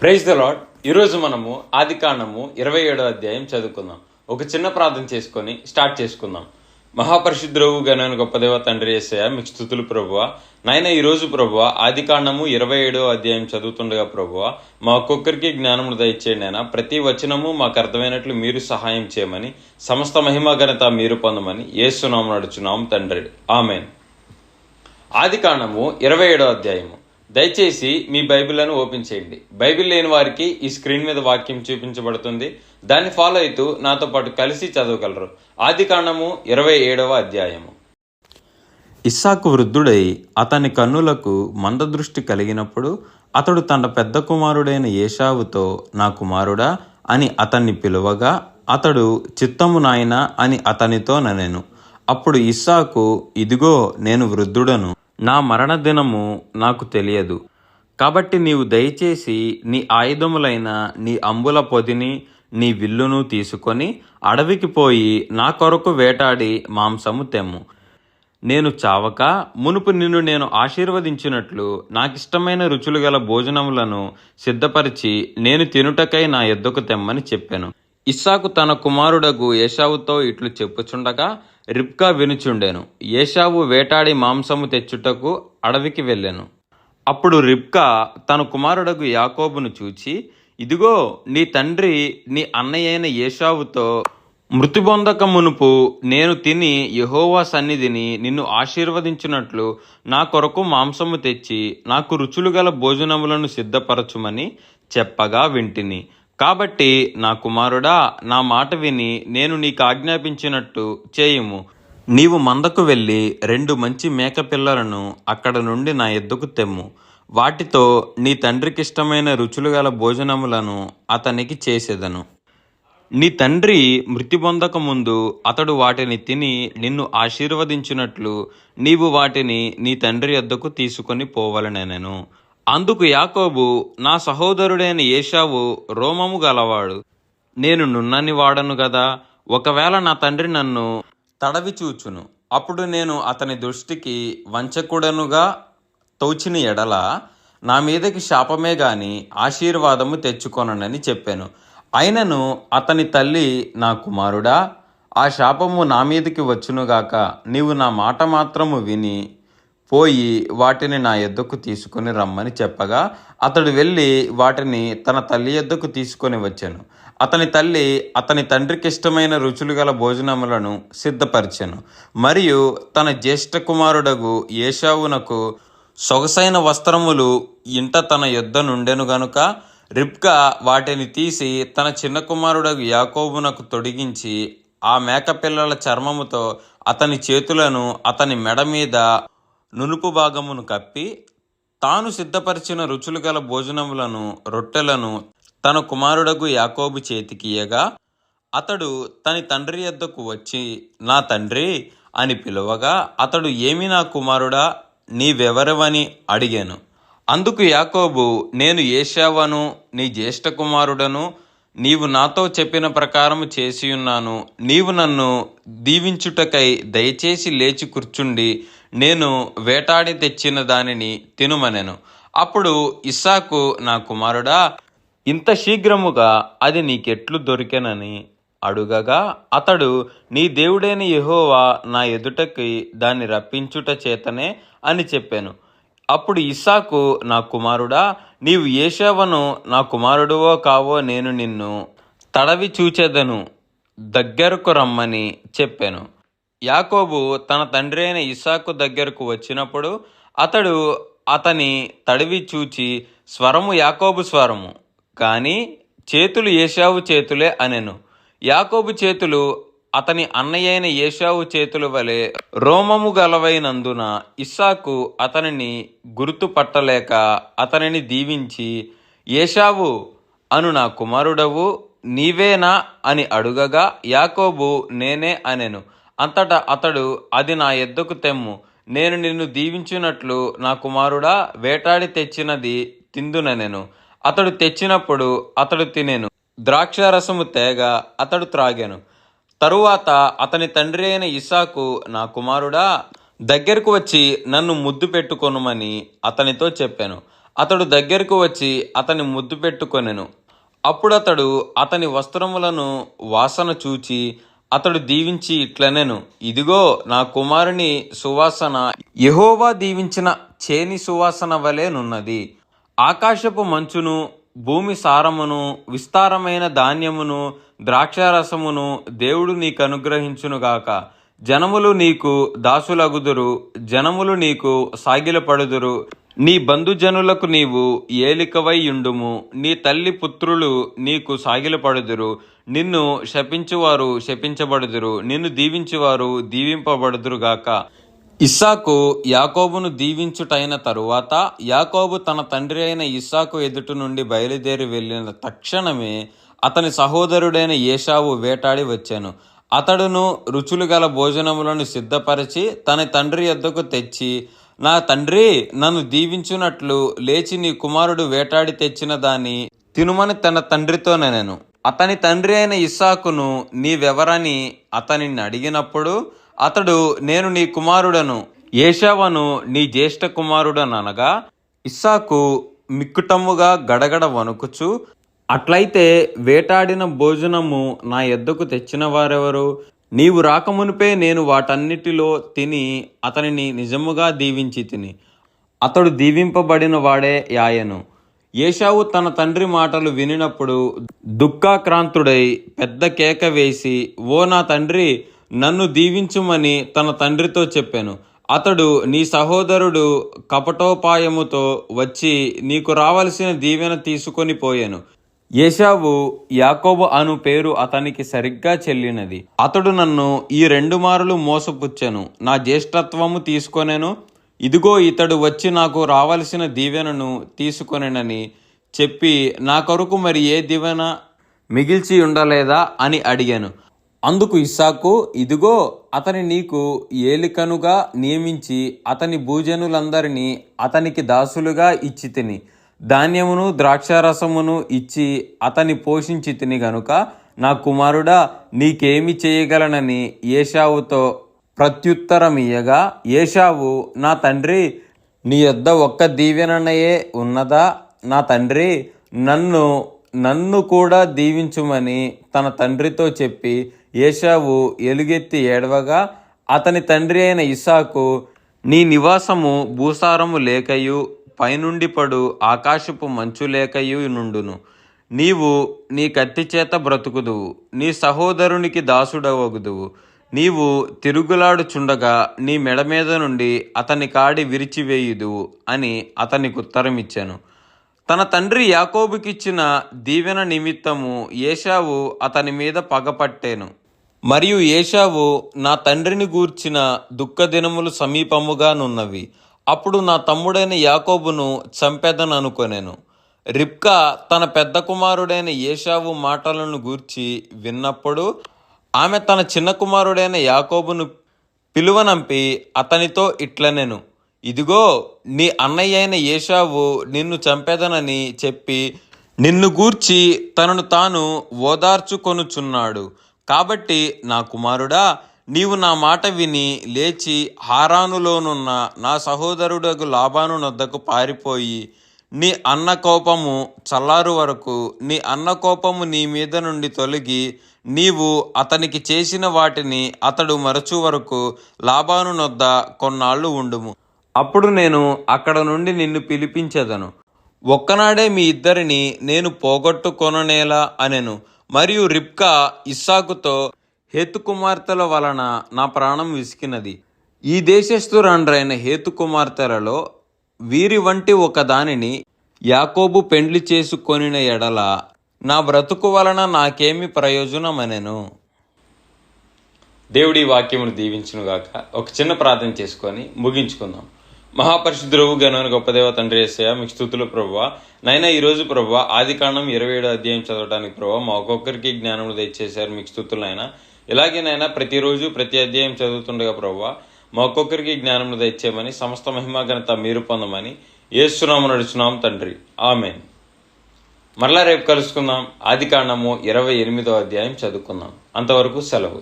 Praise the lord. ఈరోజు మనము ఆదికాండము 27వ అధ్యాయం చదువుకుందాం. ఒక చిన్న ప్రార్థన చేసుకొని స్టార్ట్ చేసుకుందాం. మహాపరిశుద్ధుడవు గణన గొప్ప దేవ తండ్రి యేసయ్య, మీకు స్తుతులు ప్రభువా. నాయన ఈరోజు ప్రభువా ఆదికాండము 27వ అధ్యాయం చదువుతుండగా ప్రభువా మా ఒక్కొక్కరికి జ్ఞానమును దయచేయండి. అయినా ప్రతి వచనము మాకు అర్థమైనట్లు మీరు సహాయం చేయమని, సమస్త మహిమ ఘనత మీరు పొందమని యేసు నామమున అడుగుచున్నాము తండ్రి, ఆమేన్. ఆదికాండము 27వ అధ్యాయము. దయచేసి మీ బైబిల్లను ఓపెన్ చేయండి. బైబిల్ లేని వారికి ఈ స్క్రీన్ మీద వాక్యం చూపించబడుతుంది, దాన్ని ఫాలో అవుతూ నాతో పాటు కలిసి చదవగలరు. ఆదికాండము 27వ అధ్యాయము. ఇస్సాకు వృద్ధుడై అతని కన్నులకు మందదృష్టి కలిగినప్పుడు అతడు తన పెద్ద కుమారుడైన ఏశావుతో, నా కుమారుడా అని అతన్ని పిలువగా, అతడు చిత్తము నాయనా అని అతనితో ననెను. అప్పుడు ఇస్సాకు, ఇదిగో నేను వృద్ధుడను, నా మరణ దినము నాకు తెలియదు, కాబట్టి నీవు దయచేసి నీ ఆయుధములైన నీ అంబుల పొదిని నీ విల్లును తీసుకొని అడవికి పోయి నా కొరకు వేటాడి మాంసము తెమ్ము. నేను చావక మునుపు నిన్ను నేను ఆశీర్వదించినట్లు నాకిష్టమైన రుచులు గల భోజనములను సిద్ధపరిచి నేను తినుటకై నా యొద్దకు తెమ్మని చెప్పాను. ఇస్సాకు తన కుమారుడగు ఏశావుతో ఇట్లు చెప్పుచుండగా రిబ్కా వినుచుండెను. ఏశావు వేటాడి మాంసము తెచ్చుటకు అడవికి వెళ్ళెను. అప్పుడు రిబ్కా తన కుమారుడగు యాకోబును చూచి, ఇదిగో నీ తండ్రి నీ అన్నయ్యైన ఏశావుతో, మృతి పొందక మునుపు నేను తిని యెహోవా సన్నిధిని నిన్ను ఆశీర్వదించినట్లు నా కొరకు మాంసము తెచ్చి నాకు రుచులు గల భోజనములను సిద్ధపరచుమని చెప్పగా వింటిని. కాబట్టి నా కుమారుడా, నా మాట విని నేను నీకు ఆజ్ఞాపించినట్టు చేయుము. నీవు మందకు వెళ్ళి 2 మంచి మేకపిల్లలను అక్కడ నుండి నా యొద్దకు తెమ్ము. వాటితో నీ తండ్రికిష్టమైన రుచులు గల భోజనములను అతనికి చేసేదను. నీ తండ్రి మృతి పొందక ముందు అతడు వాటిని తిని నిన్ను ఆశీర్వదించినట్లు నీవు వాటిని నీ తండ్రి యొద్దకు తీసుకొని పోవలనెనెను. అందుకు యాకోబు, నా సహోదరుడైన ఏశావు రోమము గలవాడు, నేను నున్నని వాడను గదా. ఒకవేళ నా తండ్రి నన్ను తడవి చూచును, అప్పుడు నేను అతని దృష్టికి వంచకుడనుగా తోచిన ఎడల నా మీదకి శాపమే గాని ఆశీర్వాదము తెచ్చుకొననని చెప్పాను. అయినను అతని తల్లి, నా కుమారుడా, ఆ శాపము నా మీదకి వచ్చునుగాక. నీవు నా మాట మాత్రము విని పోయి వాటిని నా యొద్దకు తీసుకొని రమ్మని చెప్పగా అతడు వెళ్ళి వాటిని తన తల్లి యొద్దకు తీసుకొని వచ్చాను. అతని తల్లి అతని తండ్రికి ఇష్టమైన రుచులు గల భోజనములను సిద్ధపరిచెను. మరియు తన జ్యేష్ఠ కుమారుడగు ఏశావునకు సొగసైన వస్త్రములు ఇంట తన యొద్ద నుండెను గనుక రిబ్కా వాటిని తీసి తన చిన్న కుమారుడగు యాకోబునకు తొడిగించి ఆ మేకపిల్లల చర్మముతో అతని చేతులను అతని మెడ మీద నునుపు భాగమును కప్పి తాను సిద్ధపరిచిన రుచులు గల భోజనములను రొట్టెలను తన కుమారుడగు యాకోబు చేతికియగా అతడు తన తండ్రి యొద్దకు వచ్చి, నా తండ్రి అని పిలువగా అతడు, ఏమి నా కుమారుడా, నీవెవరవని అడిగాను. అందుకు యాకోబు, నేను ఏశావను, నీ జ్యేష్ఠ కుమారుడను. నీవు నాతో చెప్పిన ప్రకారము చేసియున్నాను. నీవు నన్ను దీవించుటకై దయచేసి లేచి కూర్చుండి నేను వేటాడి తెచ్చిన దానిని తినుమనెను. అప్పుడు ఇస్సాకు, నా కుమారుడా, ఇంత శీఘ్రముగా అది నీకెట్లు దొరికెనని అడుగగా అతడు, నీ దేవుడైన యెహోవా నా ఎదుటకి దాన్ని రప్పించుట చేతనే అని చెప్పాను. అప్పుడు ఇస్సాకు, నా కుమారుడా, నీవు ఏశావను నా కుమారుడువో కావో నేను నిన్ను తడవి చూచెదను, దగ్గరకు రమ్మని చెప్పాను. యాకోబు తన తండ్రి అయిన ఇస్సాకు దగ్గరకు వచ్చినప్పుడు అతడు అతని తడివి చూచి, స్వరము యాకోబు స్వరము, కానీ చేతులు ఏశావు చేతులే అనెను. యాకోబు చేతులు అతని అన్నయ్యైన ఏశావు చేతుల వలె రోమము గలవైనందున ఇస్సాకు అతనిని గుర్తుపట్టలేక అతనిని దీవించి, ఏశావు అను నా కుమారుడవు నీవేనా అని అడుగగా యాకోబు, నేనే అనెను. అంతటా అతడు, అది నా యొద్దకు తెమ్ము, నేను నిన్ను దీవించినట్లు నా కుమారుడా వేటాడి తెచ్చినది తిందుననెను. అతడు తెచ్చినప్పుడు అతడు తినెను. ద్రాక్షారసము తేగ అతడు త్రాగెను. తరువాత అతని తండ్రి అయిన ఇస్సాకు, నా కుమారుడా దగ్గరకు వచ్చి నన్ను ముద్దు పెట్టుకొనుమని అతనితో చెప్పాను. అతడు దగ్గరకు వచ్చి అతని ముద్దు పెట్టుకొనెను. అప్పుడతడు అతని వస్త్రములను వాసన చూచి అతడు దీవించి ఇట్లనెను, ఇదిగో నా కుమారుని సువాసన యెహోవా దీవించిన చేని సువాసన వలెనున్నది. ఆకాశపు మంచును, భూమి సారమును, విస్తారమైన ధాన్యమును, ద్రాక్షారసమును దేవుడు నీకు అనుగ్రహించునుగాక. జనములు నీకు దాసులగుదురు, జనములు నీకు సాగిలపడుదురు. నీ బంధుజనులకు నీవు ఏలికవై యుండుము. నీ తల్లి పుత్రులు నీకు సాగిలపడుదురు. నిన్ను శపించువారు శపించబడుదురు, నిన్ను దీవించువారు దీవింపబడుదురుగాక. ఇస్సాకు యాకోబును దీవించుటైన తరువాత యాకోబు తన తండ్రి అయిన ఇస్సాకు ఎదుటి నుండి బయలుదేరి వెళ్ళిన తక్షణమే అతని సహోదరుడైన ఏశావు వేటాడి వచ్చాను. అతడును రుచులు గల భోజనములను సిద్ధపరిచి తన తండ్రి యొద్దకు తెచ్చి, నా తండ్రి నన్ను దీవించున్నట్లు లేచి నీ కుమారుడు వేటాడి తెచ్చిన దాన్ని తినుమని తన తండ్రితో నెనెను. అతని తండ్రి అయిన ఇస్సాకును నీవెవరని అతనిని అడిగినప్పుడు అతడు, నేను నీ కుమారుడను ఏశావను, నీ జ్యేష్ఠ కుమారుడనగా, ఇస్సాకు మిక్కుటముగా గడగడ వణుకుచు, అట్లయితే వేటాడిన భోజనము నా యొద్దకు తెచ్చిన వారెవరు? నీవు రాకమునిపే నేను వాటన్నిటిలో తిని అతనిని నిజముగా దీవించి తిని. అతడు దీవింపబడిన వాడే యాయను. ఏశావు తన తండ్రి మాటలు వినినప్పుడు దుఃఖాక్రాంతుడై పెద్ద కేక వేసి, ఓ నా తండ్రి, నన్ను దీవించుమని తన తండ్రితో చెప్పాను. అతడు, నీ సహోదరుడు కపటోపాయముతో వచ్చి నీకు రావలసిన దీవెన తీసుకొని పోయాను. ఏశావు యాకోబు అను పేరు అతనికి సరిగ్గా చెల్లినది. అతడు నన్ను ఈ 2 మారులు మోసపుచ్చెను, నా జ్యేష్ఠత్వము తీసుకొనెను. ఇదిగో ఇతడు వచ్చి నాకు రావలసిన దీవెనను తీసుకొనెనని చెప్పి, నా కొరకు మరి ఏ దీవెన మిగిల్చి ఉండలేదా అని అడిగాను. అందుకు ఇస్సాకు, ఇదిగో అతని నీకు ఏలికనుగా నియమించి అతని భూజనులందరినీ అతనికి దాసులుగా ఇచ్చి తిని, ధాన్యమును ద్రాక్షారసమును ఇచ్చి అతని పోషించి తిని గనుక నా కుమారుడా నీకేమి చేయగలనని ఏశావుతో ప్రత్యుత్తరమియ్యగా, ఏశావు, నా తండ్రి, నీ యొద్ద ఒక్క దీవెనయే ఉన్నదా? నా తండ్రి, నన్ను కూడా దీవించుమని తన తండ్రితో చెప్పి ఏశావు ఎలుగెత్తి ఏడవగా, అతని తండ్రి అయిన ఇస్సాకు, నీ నివాసము భూసారము లేకయు పైనుండి పడు ఆకాశపు మంచు లేకయు నుండును. నీవు నీ కత్తి చేత బ్రతుకుదువు, నీ సహోదరునికి దాసుడవగుదువు. నీవు తిరుగులాడుచుండగా నీ మెడ మీద నుండి అతని కాడి విరిచివేయుదువు అని అతనికి ఉత్తరమిచ్చాను. తన తండ్రి యాకోబుకిచ్చిన దీవెన నిమిత్తము ఏశావు అతని మీద పగపట్టెను. మరియు ఏశావు, నా తండ్రిని గూర్చిన దుఃఖదినములు సమీపముగానున్నవి, అప్పుడు నా తమ్ముడైన యాకోబును చంపెదననుకొనెను. రిబ్కా తన పెద్ద కుమారుడైన ఏశావు మాటలను గూర్చి విన్నప్పుడు ఆమె తన చిన్న కుమారుడైన యాకోబును పిలువనంపి అతనితో ఇట్లనెను, ఇదిగో నీ అన్నయ్య అయిన ఏశావు నిన్ను చంపెదనని చెప్పి నిన్ను గూర్చి తనను తాను ఓదార్చుకొనుచున్నాడు. కాబట్టి నా కుమారుడా, నీవు నా మాట విని లేచి హారానులోనున్న నా సహోదరుడగు లాబాను నొద్దకు పారిపోయి నీ అన్న కోపము చల్లారు వరకు, నీ అన్న కోపము నీ మీద నుండి తొలగి నీవు అతనికి చేసిన వాటిని అతడు మరచు వరకు లాబాను నొద్ద కొన్నాళ్ళు ఉండుము. అప్పుడు నేను అక్కడ నుండి నిన్ను పిలిపించెదను. ఒక్కనాడే మీ ఇద్దరిని నేను పోగొట్టుకొననేలా అనెను. మరియు రిబ్కా ఇస్సాకుతో, హేతు కుమార్తెల వలన నా ప్రాణం విసికినది. ఈ దేశస్థురాండ్రైన హేతు కుమార్తెలలో వీరి వంటి ఒక దానిని యాకోబు పెండ్లి చేసుకొనిన ఎడల నా బ్రతుకు వలన నాకేమి ప్రయోజనమనెను. దేవుడి వాక్యమును దీవించునుగాక. ఒక చిన్న ప్రార్థన చేసుకొని ముగించుకుందాం. మహాపరిశుద్ధుడవు గనుని గొప్ప దేవ తండ్రి యేసయ్య, మీకు స్తుతులు ప్రభువా. నైనా ఈరోజు ప్రభువా ఆదికాండం 27వ అధ్యాయం చదవడానికి ప్రభువా మా ఒక్కొక్కరికి జ్ఞానములు దయచేశారు. మీకు స్తుతులు నాయనా. ఇలాగేనైనా ప్రతిరోజు ప్రతి అధ్యాయం చదువుతుండగా ప్రభువా మా ఒక్కొక్కరికి జ్ఞానములు దయచేయమని, సమస్త మహిమా ఘనత మీరు పొందమని యేసునామమున నడుచున్నాం తండ్రి, ఆమేన్. మరలా రేపు కలుసుకుందాం. ఆదికాండము 28వ అధ్యాయం చదువుకుందాం. అంతవరకు సెలవు.